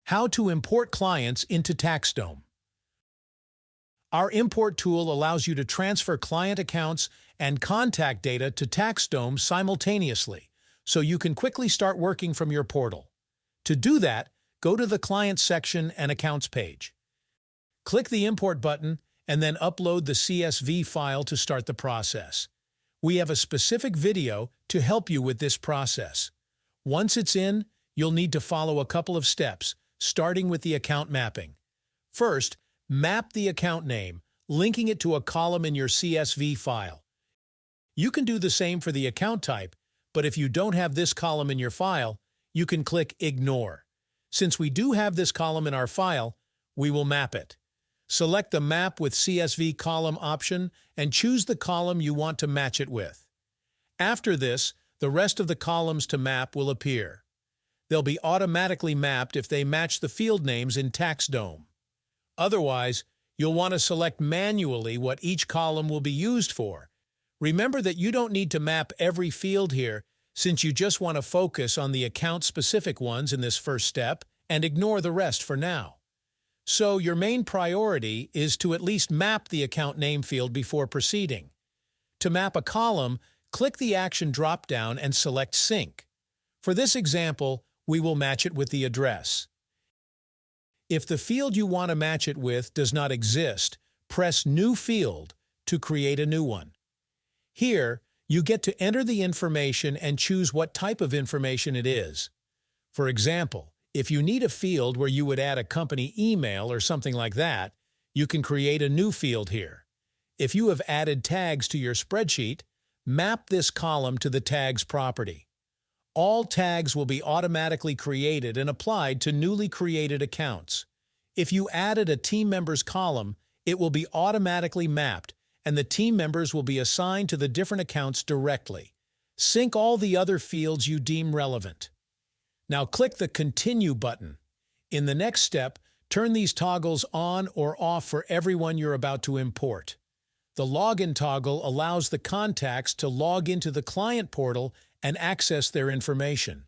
How to import clients into TaxDome. Our import tool allows you to transfer client accounts and contact data to TaxDome simultaneously, so you can quickly start working from your portal. To do that, go to the Clients section and Accounts page. Click the Import button and then upload the CSV file to start the process. We have a specific video to help you with this process. Once it's in, you'll need to follow a couple of steps, starting with the account mapping. First, map the account name, linking it to a column in your CSV file. You can do the same for the account type, but if you don't have this column in your file, you can click Ignore. Since we do have this column in our file, we will map it. Select the Map with CSV Column option and choose the column you want to match it with. After this, the rest of the columns to map will appear. They'll be automatically mapped if they match the field names in TaxDome. Otherwise, you'll want to select manually what each column will be used for. Remember that you don't need to map every field here, since you just want to focus on the account-specific ones in this first step and ignore the rest for now. So your main priority is to at least map the account name field before proceeding. To map a column, click the Action drop-down and select Sync. For this example, we will match it with the address. If the field you want to match it with does not exist, press New Field to create a new one. Here, you get to enter the information and choose what type of information it is. For example, if you need a field where you would add a company email or something like that, you can create a new field here. If you have added tags to your spreadsheet, map this column to the tags property. All tags will be automatically created and applied to newly created accounts. If you added a team members column, it will be automatically mapped, and the team members will be assigned to the different accounts directly. Sync all the other fields you deem relevant. Now click the Continue button. In the next step, turn these toggles on or off for everyone you're about to import. The Login toggle allows the contacts to log into the client portal and access their information.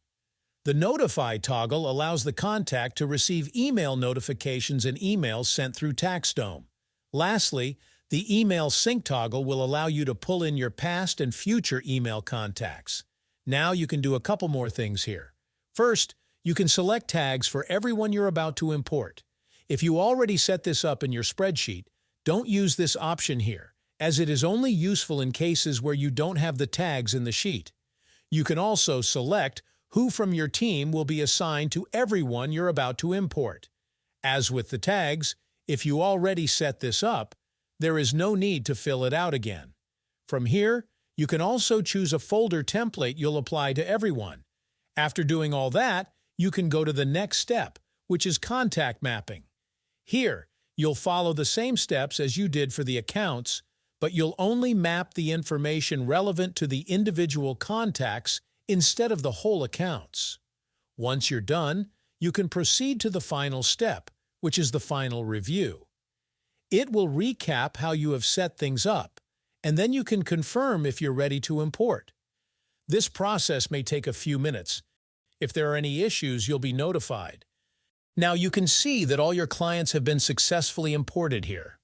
The Notify toggle allows the contact to receive email notifications and emails sent through TaxDome. Lastly, the Email Sync toggle will allow you to pull in your past and future email contacts. Now you can do a couple more things here. First, you can select tags for everyone you're about to import. If you already set this up in your spreadsheet, don't use this option here, as it is only useful in cases where you don't have the tags in the sheet. You can also select who from your team will be assigned to everyone you're about to import. As with the tags, if you already set this up, there is no need to fill it out again. From here, you can also choose a folder template you'll apply to everyone. After doing all that, you can go to the next step, which is contact mapping. Here, you'll follow the same steps as you did for the accounts, but you'll only map the information relevant to the individual contacts instead of the whole accounts. Once you're done, you can proceed to the final step, which is the final review. It will recap how you have set things up, and then you can confirm if you're ready to import. This process may take a few minutes. If there are any issues, you'll be notified. Now you can see that all your clients have been successfully imported here.